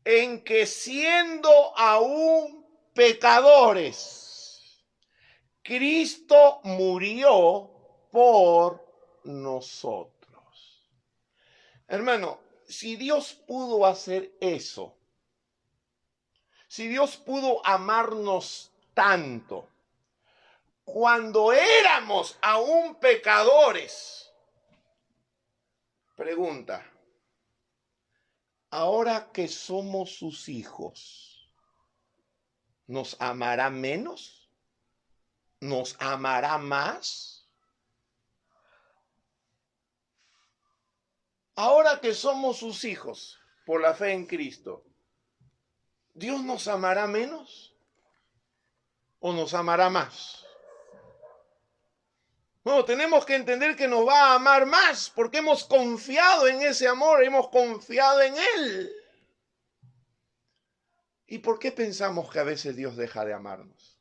en que siendo aún pecadores, Cristo murió por nosotros. Hermano, si Dios pudo hacer eso, si Dios pudo amarnos tanto, cuando éramos aún pecadores, pregunta, ahora que somos sus hijos, ¿nos amará menos? ¿Nos amará más? Ahora que somos sus hijos por la fe en Cristo, ¿Dios nos amará menos o nos amará más? Bueno, tenemos que entender que nos va a amar más porque hemos confiado en ese amor, hemos confiado en Él. ¿Y por qué pensamos que a veces Dios deja de amarnos?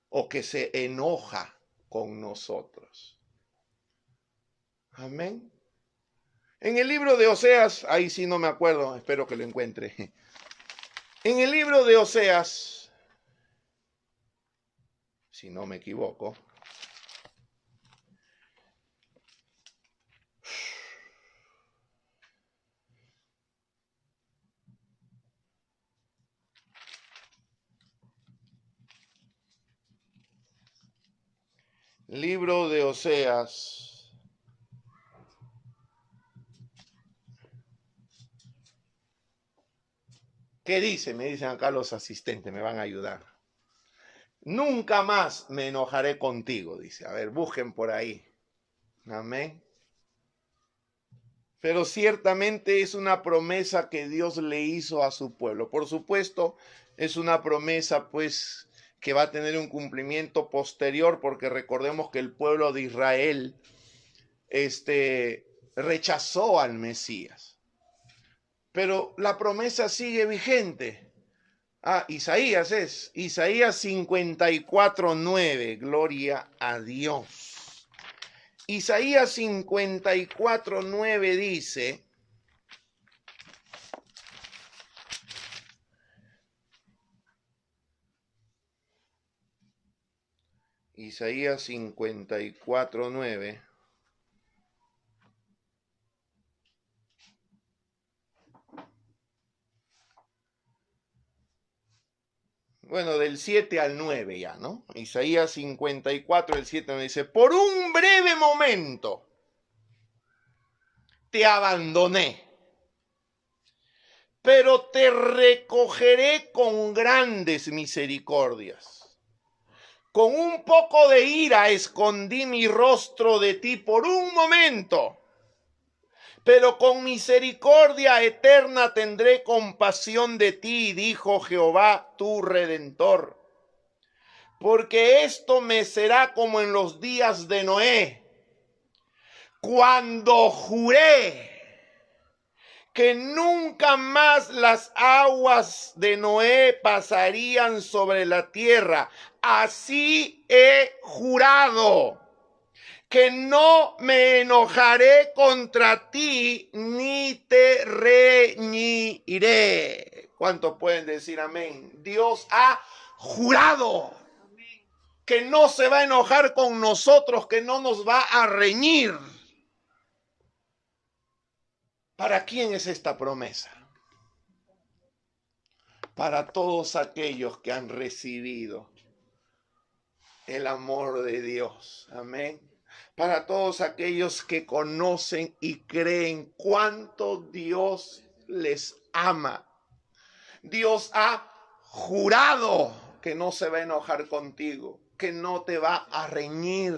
O que se enoja con nosotros. Amén. En el libro de Oseas, ahí sí no me acuerdo, espero que lo encuentre. En el libro de Oseas, si no me equivoco, libro de Oseas, ¿qué dice? Me dicen acá los asistentes, me van a ayudar. Nunca más me enojaré contigo, dice. A ver, busquen por ahí. Amén. Pero ciertamente es una promesa que Dios le hizo a su pueblo. Por supuesto, es una promesa, pues, que va a tener un cumplimiento posterior, porque recordemos que el pueblo de Israel, rechazó al Mesías. Pero la promesa sigue vigente. Isaías 54:9, gloria a Dios. Isaías 54:9 dice, Isaías 54:9, bueno, del 7 al 9 ya, ¿no? Isaías 54, el 7 nos dice, por un breve momento te abandoné, pero te recogeré con grandes misericordias. Con un poco de ira escondí mi rostro de ti por un momento, pero con misericordia eterna tendré compasión de ti, dijo Jehová tu Redentor. Porque esto me será como en los días de Noé, cuando juré que nunca más las aguas de Noé pasarían sobre la tierra. Así he jurado que no me enojaré contra ti ni te reñiré. ¿Cuántos pueden decir amén? Dios ha jurado que no se va a enojar con nosotros, que no nos va a reñir. ¿Para quién es esta promesa? Para todos aquellos que han recibido el amor de Dios. Amén. Para todos aquellos que conocen y creen cuánto Dios les ama. Dios ha jurado que no se va a enojar contigo, que no te va a reñir.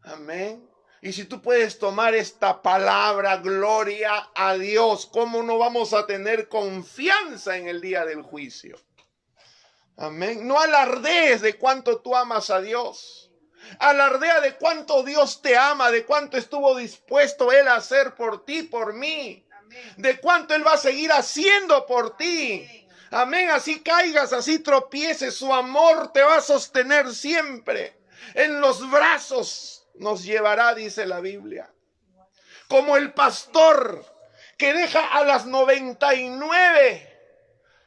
Amén. Y si tú puedes tomar esta palabra, gloria a Dios, ¿cómo no vamos a tener confianza en el día del juicio? Amén. No alardees de cuánto tú amas a Dios. Alardea de cuánto Dios te ama, de cuánto estuvo dispuesto Él a hacer por ti, por mí. De cuánto Él va a seguir haciendo por ti. Amén, así caigas, así tropieces, su amor te va a sostener siempre. En los brazos nos llevará, dice la Biblia. Como el pastor que deja a las 99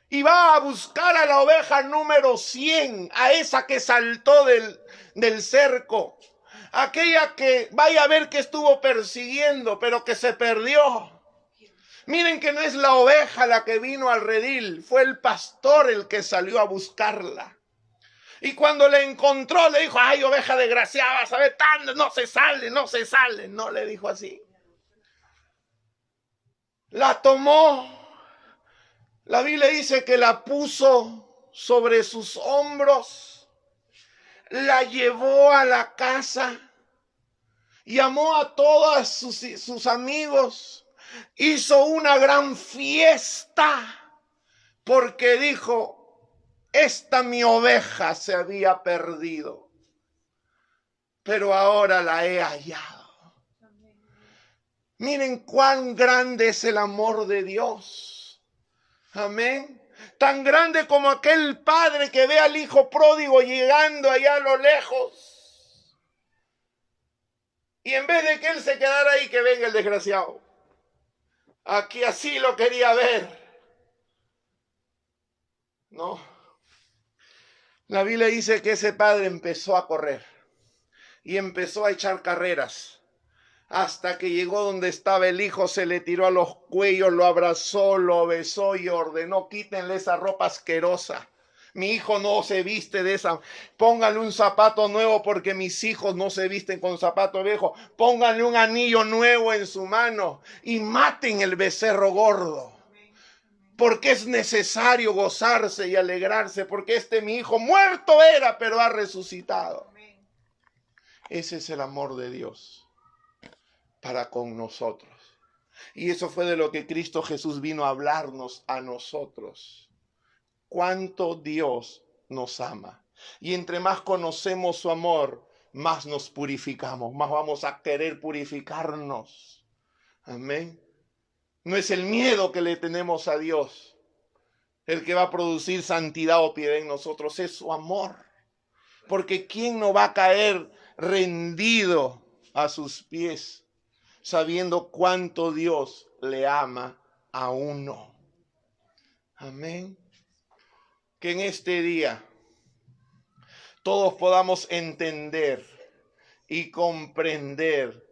y va a buscar a la oveja número 100, a esa que saltó del cerco, aquella que vaya a ver que estuvo persiguiendo, pero que se perdió. Miren que no es la oveja la que vino al redil, fue el pastor el que salió a buscarla. Y cuando la encontró le dijo, ay, oveja desgraciada, ¿sabes? No se sale, no se sale. No le dijo así. La tomó. La Biblia dice que la puso sobre sus hombros, la llevó a la casa, llamó a todos sus amigos, hizo una gran fiesta, porque dijo, esta mi oveja se había perdido, pero ahora la he hallado. Miren cuán grande es el amor de Dios. Amén. Tan grande como aquel padre que ve al hijo pródigo llegando allá a lo lejos. Y en vez de que él se quedara ahí, que venga el desgraciado. Aquí así lo quería ver. No. La Biblia dice que ese padre empezó a correr. Y empezó a echar carreras. Hasta que llegó donde estaba el hijo, se le tiró a los cuellos, lo abrazó, lo besó y ordenó, quítenle esa ropa asquerosa. Mi hijo no se viste de esa. Pónganle un zapato nuevo porque mis hijos no se visten con zapato viejo. Pónganle un anillo nuevo en su mano y maten el becerro gordo. Porque es necesario gozarse y alegrarse, porque mi hijo muerto era, pero ha resucitado. Ese es el amor de Dios para con nosotros. Y eso fue de lo que Cristo Jesús vino a hablarnos a nosotros. Cuánto Dios nos ama. Y entre más conocemos su amor, más nos purificamos, más vamos a querer purificarnos. Amén. No es el miedo que le tenemos a Dios el que va a producir santidad o piedad en nosotros, es su amor. Porque ¿quién no va a caer rendido a sus pies, sabiendo cuánto Dios le ama a uno? Amén. Que en este día todos podamos entender y comprender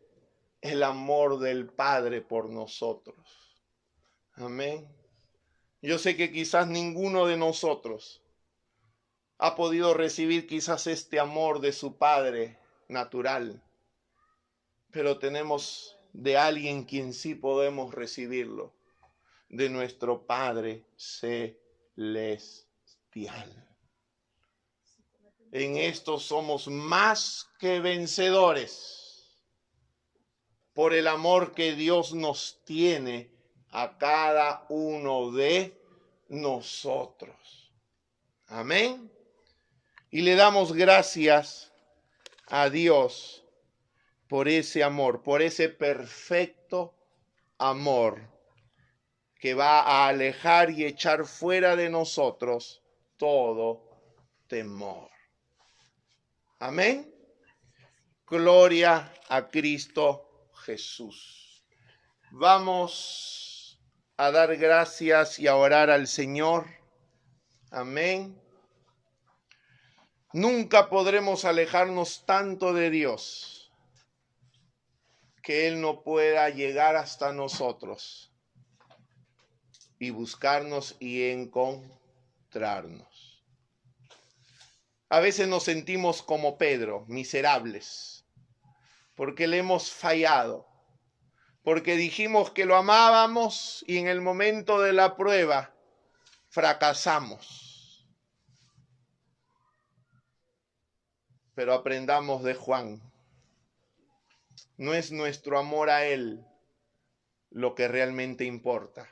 el amor del Padre por nosotros. Amén. Yo sé que quizás ninguno de nosotros ha podido recibir quizás este amor de su Padre natural, pero tenemos de alguien quien sí podemos recibirlo, de nuestro Padre celestial. En esto somos más que vencedores por el amor que Dios nos tiene a cada uno de nosotros. Amén. Y le damos gracias a Dios por ese amor, por ese perfecto amor que va a alejar y echar fuera de nosotros todo temor. Amén. Gloria a Cristo Jesús. Vamos a dar gracias y a orar al Señor. Amén. Nunca podremos alejarnos tanto de Dios que Él no pueda llegar hasta nosotros y buscarnos y encontrarnos. A veces nos sentimos como Pedro, miserables, porque le hemos fallado, porque dijimos que lo amábamos y en el momento de la prueba fracasamos. Pero aprendamos de Juan. No es nuestro amor a Él lo que realmente importa.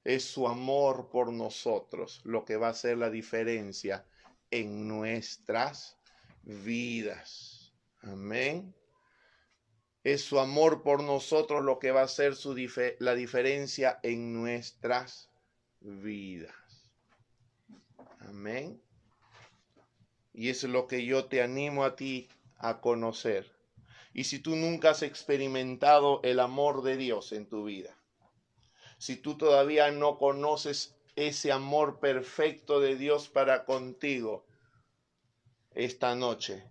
Es su amor por nosotros lo que va a hacer la diferencia en nuestras vidas. Amén. Es su amor por nosotros lo que va a hacer la diferencia en nuestras vidas. Amén. Y eso es lo que yo te animo a ti a conocer. Y si tú nunca has experimentado el amor de Dios en tu vida, si tú todavía no conoces ese amor perfecto de Dios para contigo, esta noche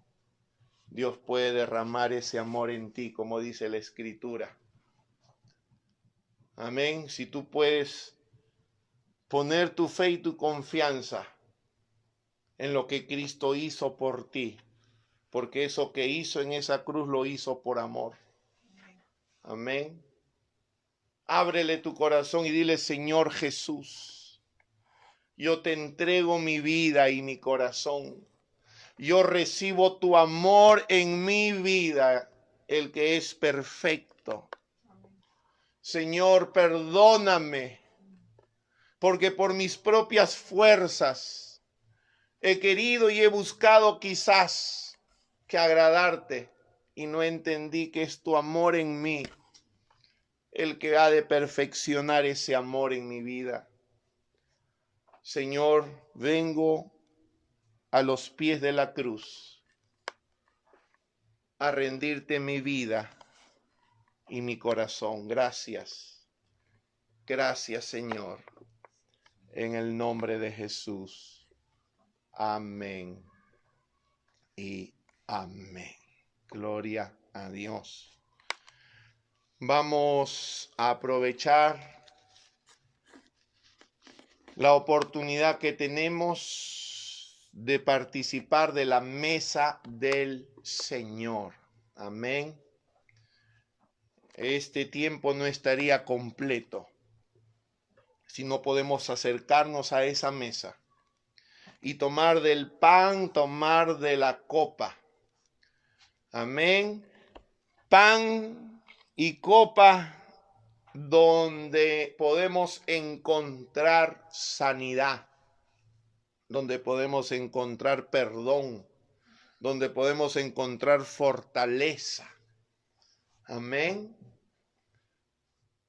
Dios puede derramar ese amor en ti, como dice la Escritura. Amén. Si tú puedes poner tu fe y tu confianza en lo que Cristo hizo por ti, porque eso que hizo en esa cruz lo hizo por amor. Amén. Ábrele tu corazón y dile: Señor Jesús, yo te entrego mi vida y mi corazón. Yo recibo tu amor en mi vida, el que es perfecto. Señor, perdóname, porque por mis propias fuerzas he querido y he buscado quizás que agradarte y no entendí que es tu amor en mí el que ha de perfeccionar ese amor en mi vida. Señor, vengo a los pies de la cruz a rendirte mi vida y mi corazón. Gracias. Gracias, Señor. En el nombre de Jesús. Amén y amén. Gloria a Dios. Vamos a aprovechar la oportunidad que tenemos de participar de la mesa del Señor. Amén. Este tiempo no estaría completo si no podemos acercarnos a esa mesa y tomar del pan, tomar de la copa. Amén. Pan y copa donde podemos encontrar sanidad, donde podemos encontrar perdón, donde podemos encontrar fortaleza. Amén.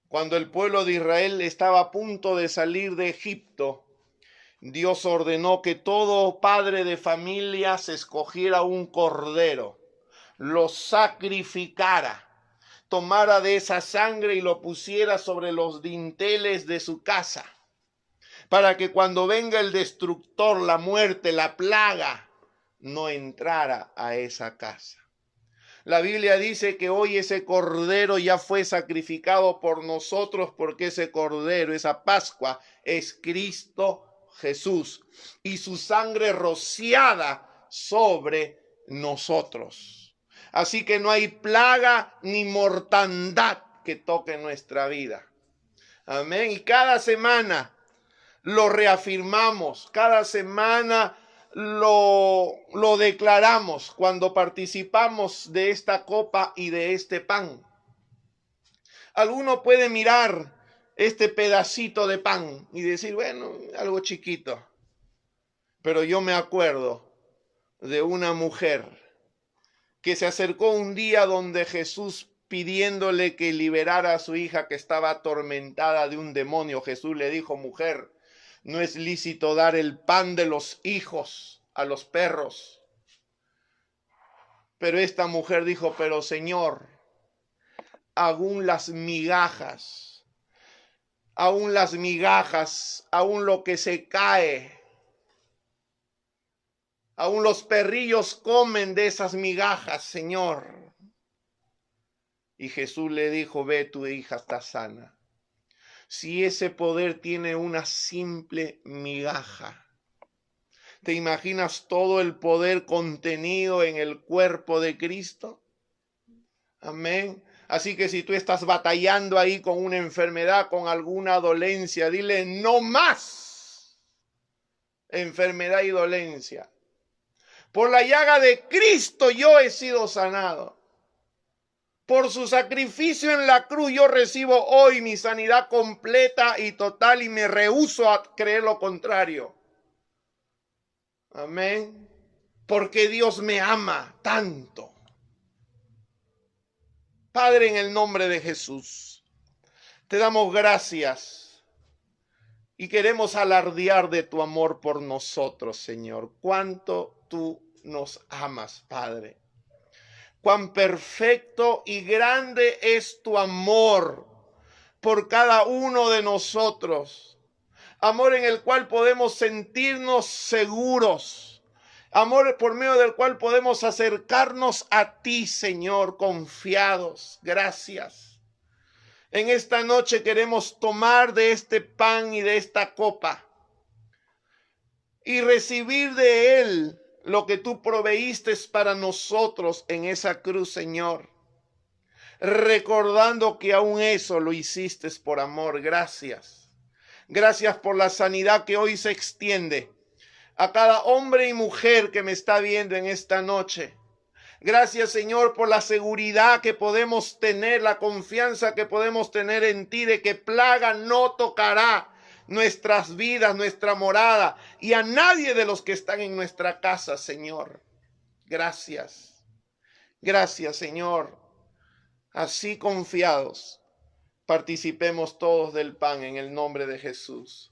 Cuando el pueblo de Israel estaba a punto de salir de Egipto, Dios ordenó que todo padre de familia se escogiera un cordero, lo sacrificara, tomara de esa sangre y lo pusiera sobre los dinteles de su casa, para que cuando venga el destructor, la muerte, la plaga, no entrara a esa casa. La Biblia dice que hoy ese cordero ya fue sacrificado por nosotros, porque ese cordero, esa Pascua, es Cristo Jesús y su sangre rociada sobre nosotros. Así que no hay plaga ni mortandad que toque nuestra vida. Amén. Y cada semana lo reafirmamos, cada semana lo declaramos cuando participamos de esta copa y de este pan. Alguno puede mirar este pedacito de pan y decir, bueno, algo chiquito. Pero yo me acuerdo de una mujer que se acercó un día donde Jesús, pidiéndole que liberara a su hija que estaba atormentada de un demonio. Jesús le dijo: mujer, no es lícito dar el pan de los hijos a los perros. Pero esta mujer dijo: pero Señor, aún las migajas, aún lo que se cae, aún los perrillos comen de esas migajas, Señor. Y Jesús le dijo: ve, tu hija está sana. Si ese poder tiene una simple migaja, ¿te imaginas todo el poder contenido en el cuerpo de Cristo? Amén. Así que si tú estás batallando ahí con una enfermedad, con alguna dolencia, dile: no más enfermedad y dolencia. Por la llaga de Cristo yo he sido sanado. Por su sacrificio en la cruz yo recibo hoy mi sanidad completa y total, y me rehúso a creer lo contrario. Amén. Porque Dios me ama tanto. Padre, en el nombre de Jesús, te damos gracias Y queremos alardear de tu amor por nosotros, Señor. Cuánto tú nos amas, Padre. Cuán perfecto y grande es tu amor por cada uno de nosotros. Amor en el cual podemos sentirnos seguros. Amor por medio del cual podemos acercarnos a ti, Señor, confiados. Gracias. En esta noche queremos tomar de este pan y de esta copa y recibir de él lo que tú proveíste para nosotros en esa cruz, Señor. Recordando que aún eso lo hiciste por amor. Gracias. Gracias por la sanidad que hoy se extiende a cada hombre y mujer que me está viendo en esta noche. Gracias, Señor, por la seguridad que podemos tener, la confianza que podemos tener en ti de que plaga no tocará nuestras vidas, nuestra morada y a nadie de los que están en nuestra casa, Señor. Gracias. Gracias, Señor. Así confiados, participemos todos del pan en el nombre de Jesús.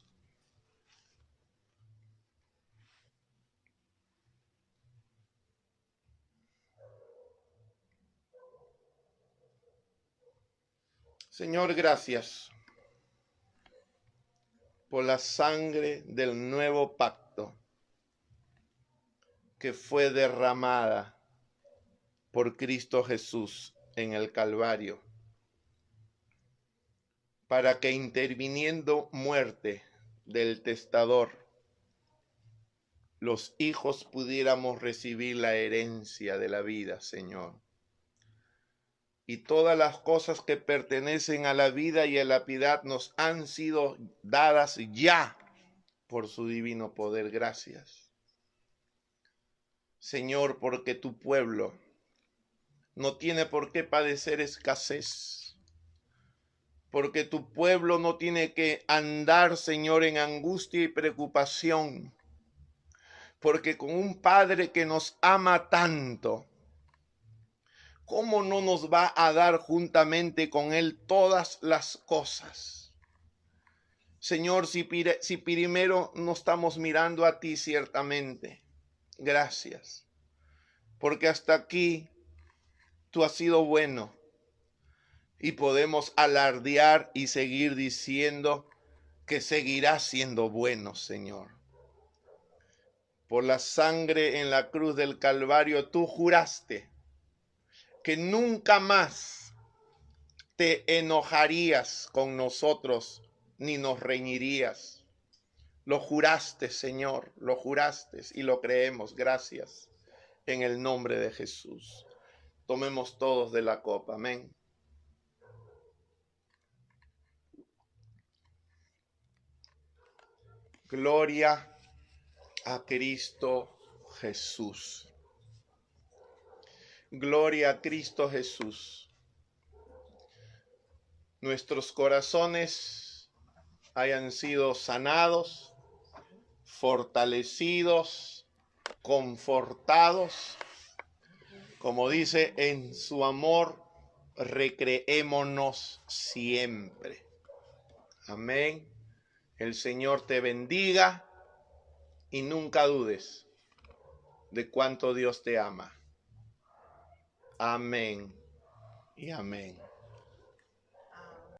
Señor, gracias por la sangre del nuevo pacto que fue derramada por Cristo Jesús en el Calvario, para que interviniendo muerte del testador, los hijos pudiéramos recibir la herencia de la vida, Señor. Y todas las cosas que pertenecen a la vida y a la piedad nos han sido dadas ya por su divino poder. Gracias, Señor, porque tu pueblo no tiene por qué padecer escasez, porque tu pueblo no tiene que andar, Señor, en angustia y preocupación, porque con un Padre que nos ama tanto, ¿cómo no nos va a dar juntamente con Él todas las cosas? Señor, si primero no estamos mirando a ti ciertamente, gracias, porque hasta aquí tú has sido bueno y podemos alardear y seguir diciendo que seguirás siendo bueno, Señor. Por la sangre en la cruz del Calvario tú juraste que nunca más te enojarías con nosotros ni nos reñirías. Lo juraste, Señor, lo juraste y lo creemos. Gracias en el nombre de Jesús. Tomemos todos de la copa. Amén. Gloria a Cristo Jesús. Gloria a Cristo Jesús. Nuestros corazones hayan sido sanados, fortalecidos, confortados. Como dice, en su amor recreémonos siempre. Amén. El Señor te bendiga y nunca dudes de cuánto Dios te ama. Amén y amén.